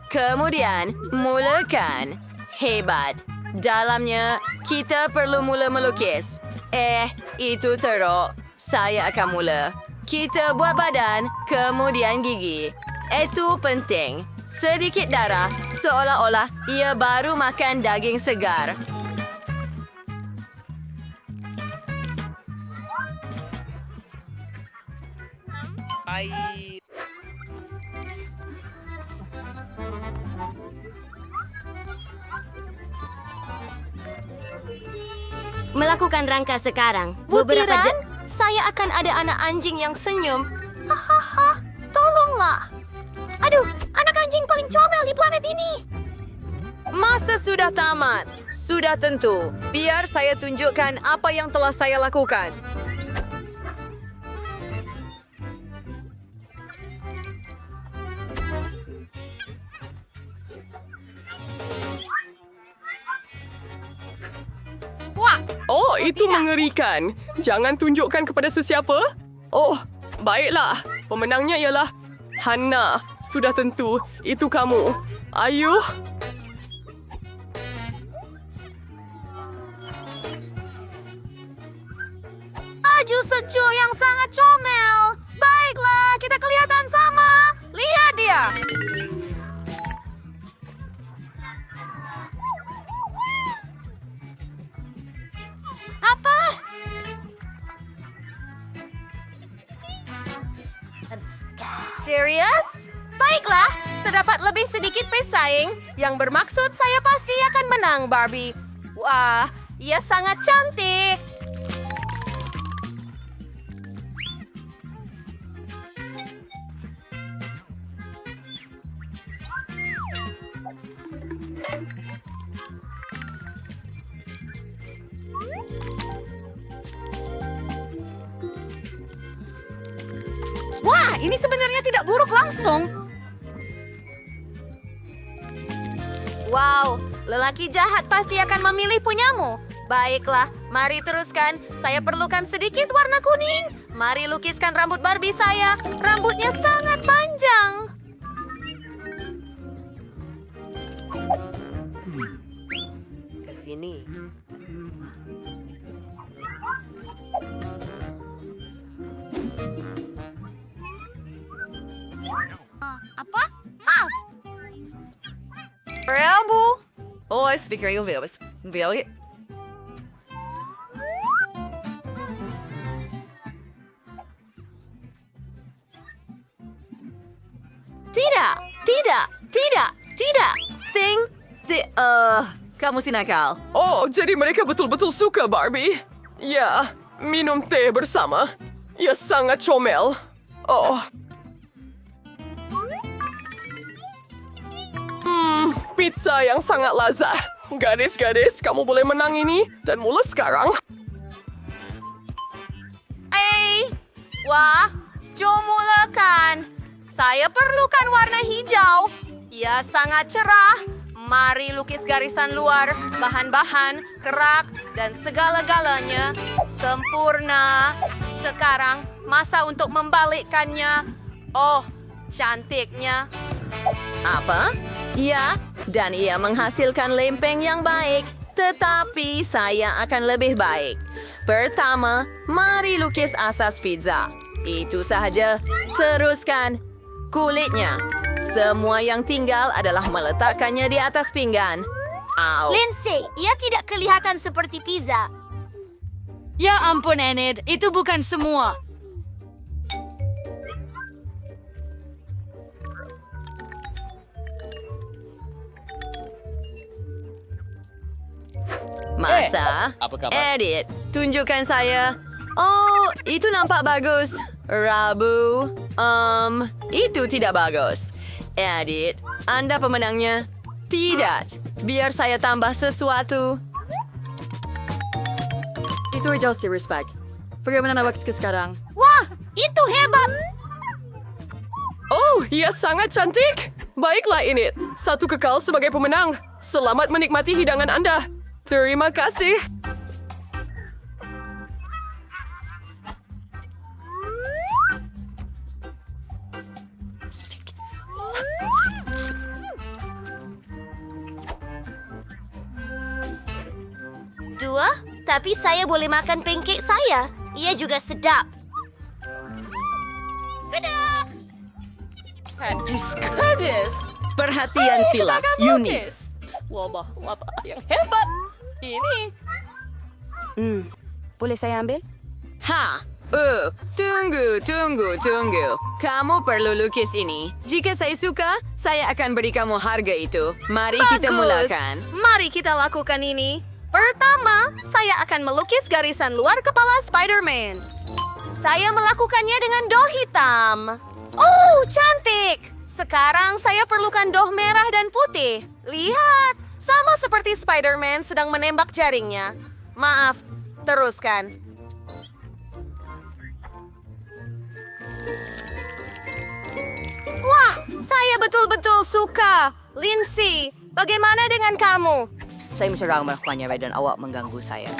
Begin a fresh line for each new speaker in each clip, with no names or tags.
Kemudian, mulakan. Hebat. Dalamnya, kita perlu mula melukis. Itu teruk. Saya akan mula. Kita buat badan, kemudian gigi. Itu penting. Sedikit darah, seolah-olah ia baru makan daging segar.
Melakukan rangka sekarang.
Butiran, saya akan ada anak anjing yang senyum. Hahaha, tolonglah. Aduh, anak anjing paling comel di planet ini.
Masa sudah tamat. Sudah tentu. Biar saya tunjukkan apa yang telah saya lakukan.
Oh, itu mengerikan. Jangan tunjukkan kepada sesiapa. Oh, baiklah. Pemenangnya ialah Hannah. Sudah tentu, itu kamu. Ayuh.
Baju seju yang sangat comel. Baiklah, kita kelihatan sama. Lihat dia. Apa? Serius? Baiklah, terdapat lebih sedikit pesaing yang bermaksud saya pasti akan menang, Barbie. Wah, ia sangat cantik.
Wah, ini sebenarnya tidak buruk langsung.
Wow, lelaki jahat pasti akan memilih punyamu. Baiklah, mari teruskan. Saya perlukan sedikit warna kuning. Mari lukiskan rambut Barbie saya. Rambutnya sangat panjang.
Kesini.
Apa? Maaf.
Bravo! Oh, speaker yung videos. Video. Tidak! Tidak! Tidak! Tidak! Kamu si nakal.
Oh, jadi mereka betul-betul suka Barbie. Ya, minum teh bersama. Ya, sangat comel. Oh. Pizza yang sangat lazat. Gadis-gadis, kamu boleh menang ini dan mulai sekarang.
Wah, jom mulakan. Saya perlukan warna hijau. Ia sangat cerah. Mari lukis garisan luar, bahan-bahan, kerak, dan segala-galanya. Sempurna. Sekarang, masa untuk membalikkannya. Oh, cantiknya.
Apa? Ya, dan ia menghasilkan lempeng yang baik. Tetapi saya akan lebih baik. Pertama, mari lukis asas pizza. Itu sahaja. Teruskan. Kulitnya. Semua yang tinggal adalah meletakkannya di atas pinggan. Au.
Lindsay, ia tidak kelihatan seperti pizza.
Ya ampun, Enid. Itu bukan semua.
Masa?
Apa kabar?
Edit. Tunjukkan saya. Oh, itu nampak bagus. Rabu. Itu tidak bagus. Edit. Anda pemenangnya. Tidak. Biar saya tambah sesuatu. Itu hijau si respect. Bagaimana nawak sekarang?
Wah, itu hebat.
Oh, ia sangat cantik. Baiklah, ini. Satu kekal sebagai pemenang. Selamat menikmati hidangan Anda. Terima kasih.
Tapi saya boleh makan pancake saya. Ia juga sedap. Sedap!
Gadis. Perhatian sila, Yuni.
Wabah yang hebat. Ini.
Boleh saya ambil?
Tunggu. Kamu perlu lukis ini. Jika saya suka, saya akan beri kamu harga itu. Mari kita mulakan.
Mari kita lakukan ini. Pertama, saya akan melukis garisan luar kepala Spider-Man. Saya melakukannya dengan doh hitam. Oh, cantik! Sekarang saya perlukan doh merah dan putih. Lihat, sama seperti Spider-Man sedang menembak jaringnya. Maaf, teruskan. Wah, saya betul-betul suka. Lindsay, bagaimana dengan kamu?
Saya menyerang melakukannya dan awak mengganggu saya.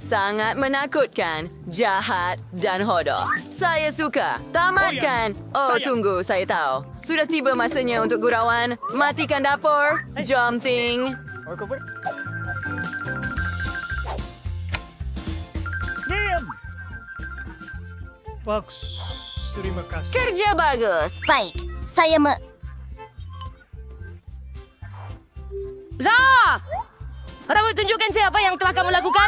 Sangat menakutkan, jahat, dan hodoh. Saya suka. Tamatkan. Tunggu, saya tahu. Sudah tiba masanya untuk gurauan. Matikan dapur. Jumping.
Bagus. Terima kasih.
Kerja bagus.
Baik, saya Kamu tunjukkan siapa yang telah kamu lakukan?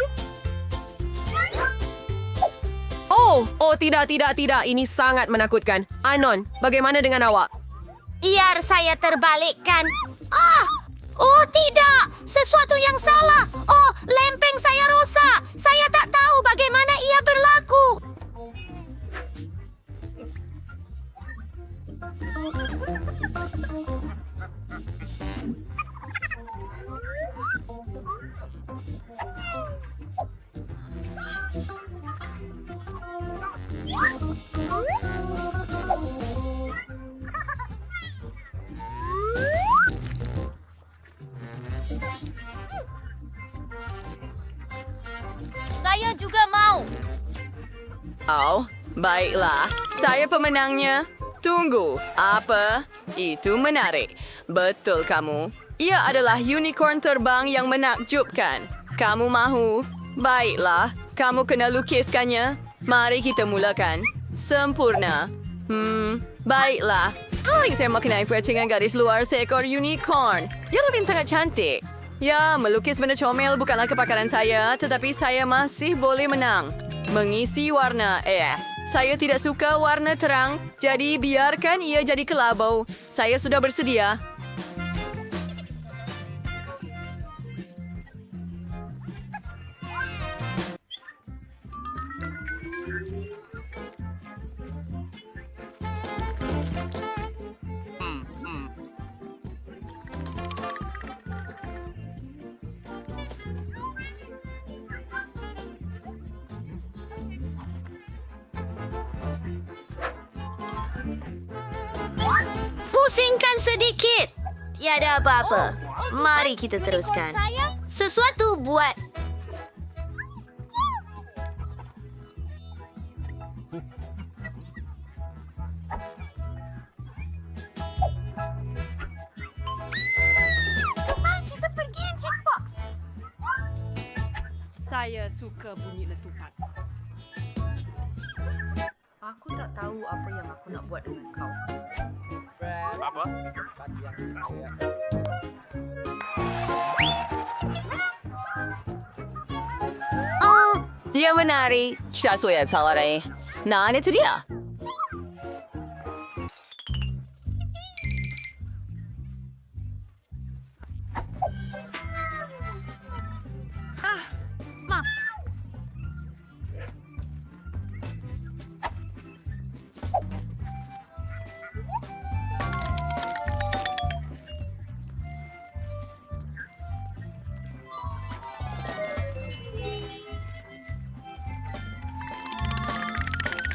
Oh, tidak. Ini sangat menakutkan. Anon, bagaimana dengan awak?
Biar saya terbalikkan. Oh tidak, sesuatu yang salah. Oh, lempeng saya rusak. Saya tak tahu bagaimana ia berlaku. Saya juga mau.
Oh, baiklah. Saya pemenangnya. Tunggu, apa? Itu menarik. Betul kamu. Ia adalah unicorn terbang yang menakjubkan. Kamu mahu? Baiklah, kamu kena lukiskannya. Mari kita mulakan. Sempurna. Baiklah. Saya mengenai percingan garis luar seekor unicorn. Ia lebih sangat cantik. Ya, melukis benda comel bukanlah kepakaran saya, tetapi saya masih boleh menang. Mengisi warna, saya tidak suka warna terang, jadi biarkan ia jadi kelabu. Saya sudah bersedia.
Pusingkan sedikit. Tiada apa-apa. Mari kita teruskan. Sesuatu buat. Kita pergi checkbox.
Saya suka bunyi letupan. Aku tak tahu apa yang aku nak buat dengan kau.
Dia menari. Saya salah deh. Nah, itu dia.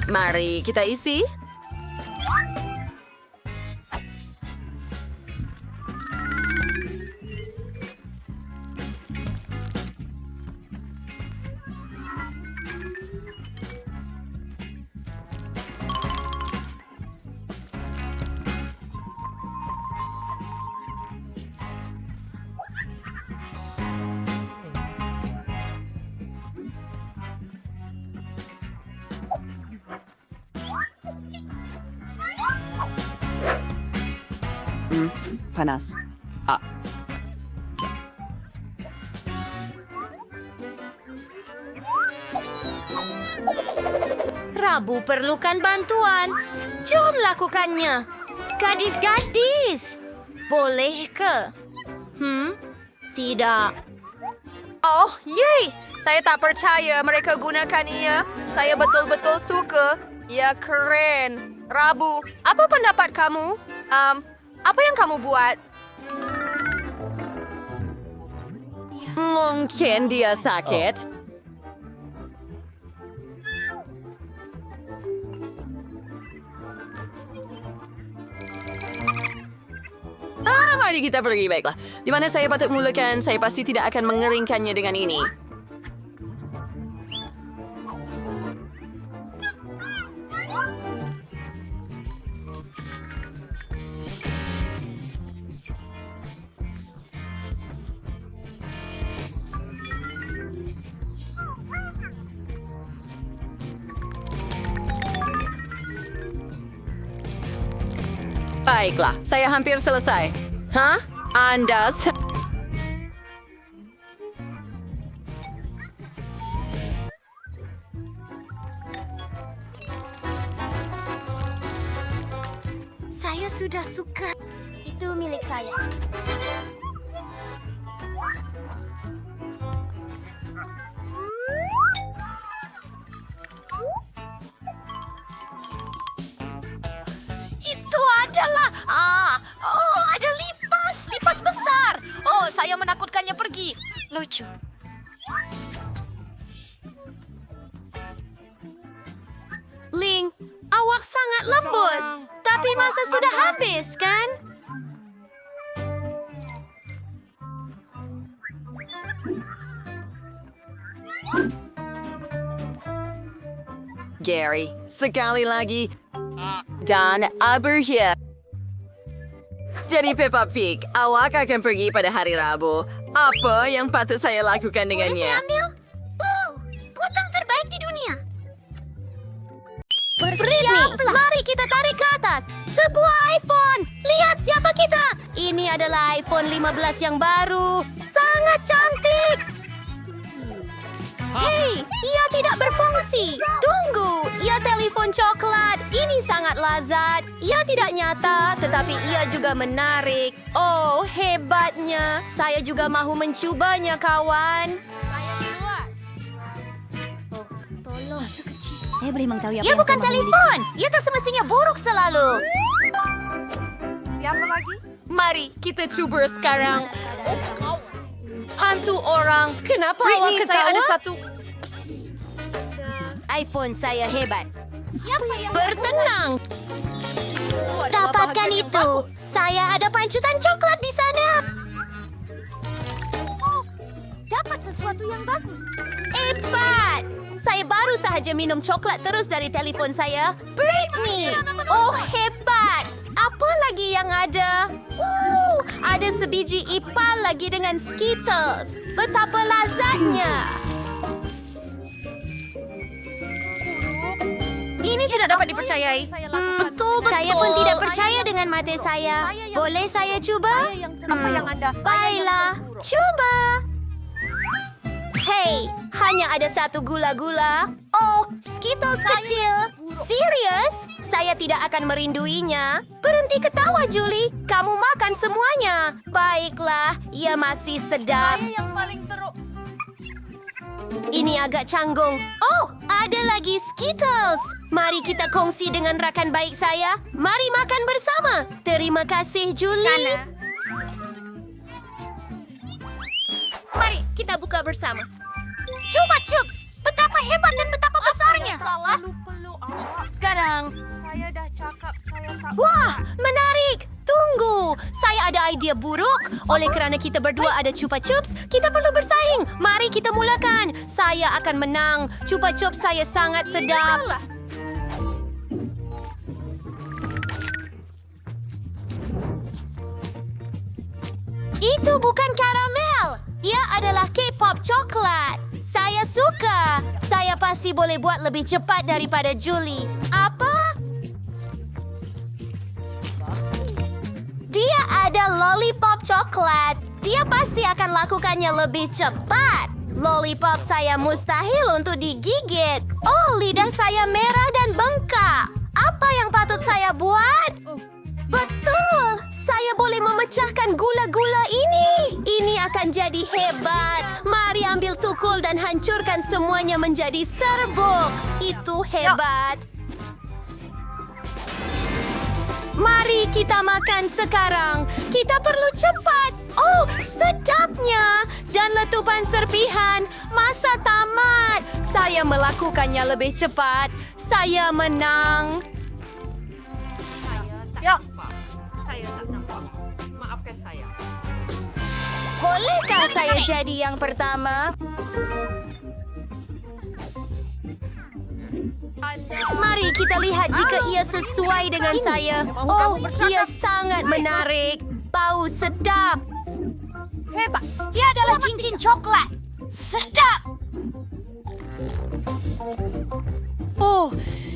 Mari kita isi.
Panas.
Rabu perlukan bantuan. Jom lakukannya. Gadis-gadis, boleh ke? Tidak.
Oh, yay! Saya tak percaya mereka gunakan ia. Saya betul-betul suka. Ia keren. Rabu, apa pendapat kamu? Apa yang kamu buat?
Mungkin dia sakit. Mari kita pergi, baiklah. Di mana saya patut mulakan? Saya pasti tidak akan mengeringkannya dengan ini. Baiklah, saya hampir selesai. Hah? Anda...
Saya sudah suka. Itu milik saya. Itu adalah... ada lipas besar. Oh, saya menakutkannya pergi. Lucu. Ling, awak sangat lembut. Tapi masa sudah habis, kan?
Gary, sekali lagi. Dan Aberhia. Jadi Peppa Pig, awak akan pergi pada hari Rabu. Apa yang patut saya lakukan dengannya?
Ambil. Potong terbaik di dunia. Bersiaplah. Mari kita tarik ke atas. Sebuah iPhone. Lihat siapa kita. Ini adalah iPhone 15 yang baru. Sangat cantik. Hei, ia tidak berfungsi. Tunggu, ia telepon coklat. Ini sangat lazat. Ia tidak nyata, tetapi ia juga menarik. Oh, hebatnya. Saya juga mahu mencubanya, kawan. Tolong, sekecil. Saya boleh mengetahui apa
Ia
yang
bukan
saya
telepon.
memiliki. Ia tak semestinya buruk selalu.
Siapa lagi?
Mari kita cuba sekarang. Hantu orang. Kenapa awak
Britney,
ketawa?
saya ada
satu.
iPhone saya hebat.
Bertenang.
Dapatkan itu. Saya ada pancutan coklat di sana. Dapat sesuatu yang bagus. Hebat. Saya baru sahaja minum coklat terus dari telefon saya. Britney. Oh, hebat. Apa lagi yang ada? Ada sebiji ipal lagi dengan Skittles. Betapa lazatnya. Ini tidak dapat dipercayai. Betul. Saya pun tidak percaya dengan mata saya. Boleh saya cuba?
Apa yang Anda...
Baiklah, coba. Hei, hanya ada satu gula-gula. Oh, Skittles kecil. Serius? Saya tidak akan merinduinya. Berhenti ketawa, Julie. Kamu makan semuanya. Baiklah, ia masih sedap.
yang paling teruk.
Ini agak canggung. Oh, ada lagi Skittles. Mari kita kongsi dengan rakan baik saya. Mari makan bersama. Terima kasih, Julie. Mari kita buka bersama. Cuba Chups, betapa hebat dan betapa besarnya. Salah. Sekarang.
Saya dah cakap saya tak...
Wah, menarik. Tunggu, saya ada idea buruk. Oleh kerana kita berdua ada Chupa Chups, kita perlu bersaing. Mari kita mulakan. Saya akan menang. Chupa Chups saya sangat sedap. Itu bukan karamel. Ia adalah K-pop coklat. Saya suka. Saya pasti boleh buat lebih cepat daripada Julie. Apa? Dia ada lollipop coklat. Dia pasti akan lakukannya lebih cepat. Lollipop saya mustahil untuk digigit. Oh, lidah saya merah dan bengkak. Apa yang patut saya buat? Betul! Saya boleh memecahkan gula-gula ini. Ini akan jadi hebat. Mari ambil tukul dan hancurkan semuanya menjadi serbuk. Itu hebat. Mari kita makan sekarang. Kita perlu cepat. Oh, sedapnya. Dan letupan serpihan. Masa tamat. Saya melakukannya lebih cepat. Saya menang.
Saya tak nampak. Maafkan saya.
Bolehkah saya jadi yang pertama? Mari kita lihat jika ia sesuai dengan saya. Oh, ia sangat menarik. Bau sedap.
Hebat. Ia adalah cincin coklat. Sedap.
Oh,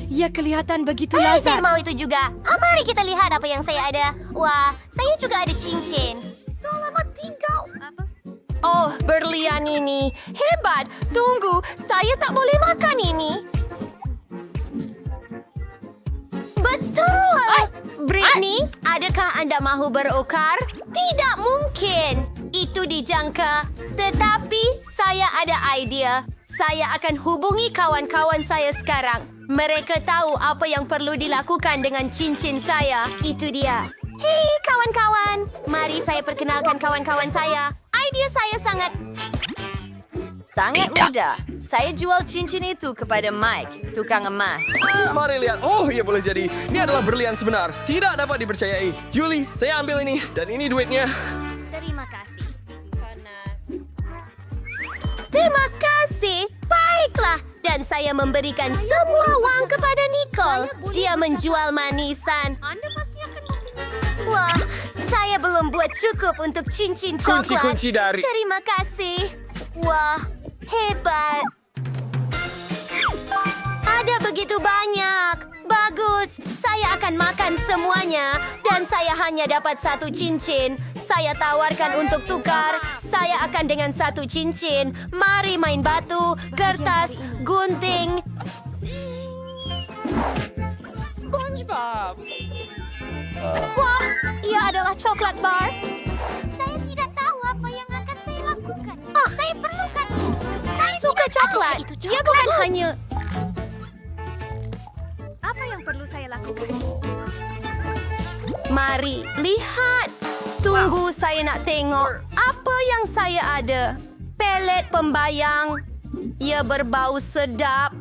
ia kelihatan begitu lazat. Saya mau itu juga. Mari kita lihat apa yang saya ada. Wah, saya juga ada cincin. Selamat tinggal. Oh, berlian ini. Hebat. Tunggu, saya tak boleh makan ini. Betul! Britney, adakah Anda mahu berukar? Tidak mungkin. Itu dijangka. Tetapi saya ada idea. Saya akan hubungi kawan-kawan saya sekarang. Mereka tahu apa yang perlu dilakukan dengan cincin saya. Itu dia. Hei, kawan-kawan. Mari saya perkenalkan kawan-kawan saya. Idea saya
Sangat mudah. Saya jual cincin itu kepada Mike, tukang emas.
Mari lihat. Oh, ia boleh jadi. Ini adalah berlian sebenar. Tidak dapat dipercayai. Julie, saya ambil ini. Dan ini duitnya.
Terima kasih. Terima kasih. Baiklah. Dan saya memberikan semua uang kepada Nicole. Dia menjual manisan. Anda pasti akan Wah, saya belum buat cukup untuk cincin coklat.
Kunci-kunci dari-
Terima kasih. Wah, hebat. Ada begitu banyak. Bagus. Saya akan makan semuanya. Dan saya hanya dapat satu cincin. Saya tawarkan untuk tukar. Saya akan dengan satu cincin. Mari main batu, kertas, gunting.
SpongeBob.
Wah, ia adalah coklat bar. Saya tidak tahu apa yang akan saya lakukan. Saya perlukan. Saya suka coklat. Ia bukan hanya...
Apa yang perlu saya lakukan?
Mari, lihat. Tunggu, saya nak tengok. Apa yang saya ada? Pelet pembayang. Ia berbau sedap.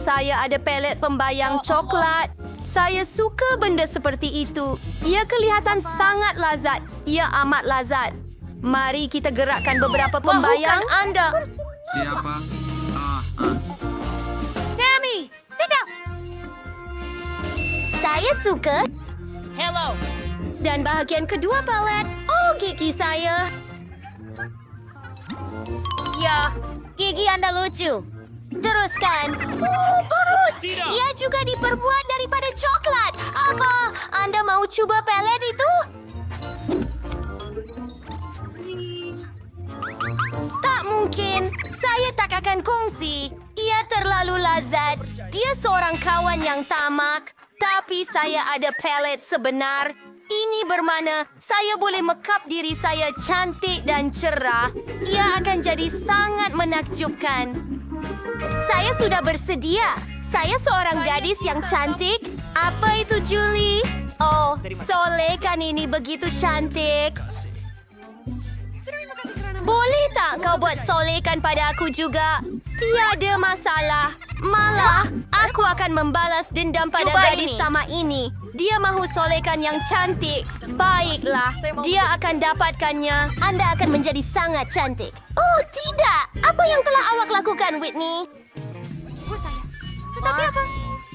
Saya ada pelet pembayang coklat. Saya suka benda seperti itu. Ia kelihatan sangat lazat. Ia amat lazat. Mari kita gerakkan beberapa pembayang. Anda.
Siapa?
Sammy, sedap. Saya suka.
Hello.
Dan bahagian kedua pelet. Oh, gigi saya.
Ya.
Gigi Anda lucu. Teruskan. Oh, bagus. Ia juga diperbuat daripada coklat. Apa? Anda mau coba pelet itu? Tak mungkin. Saya tak akan kongsi. Ia terlalu lazat. Dia seorang kawan yang tamak. Tapi saya ada pelet sebenar. Ini bermakna saya boleh mekap diri saya cantik dan cerah. Ia akan jadi sangat menakjubkan. Saya sudah bersedia. Saya seorang gadis yang cantik. Apa itu, Julie? Oh, solekan ini begitu cantik. Boleh tak kau buat solekan pada aku juga? Tiada masalah. Malah, aku akan membalas dendam pada
Cuba
gadis
ini.
tamak ini. Dia mahu solekan yang cantik. Baiklah, dia akan dapatkannya. Anda akan menjadi sangat cantik. Oh, tidak. Apa yang telah awak lakukan, Whitney? Tetapi apa?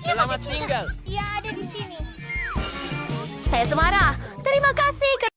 Selamat tinggal.
Ia ada di sini. Saya semarah. Terima kasih,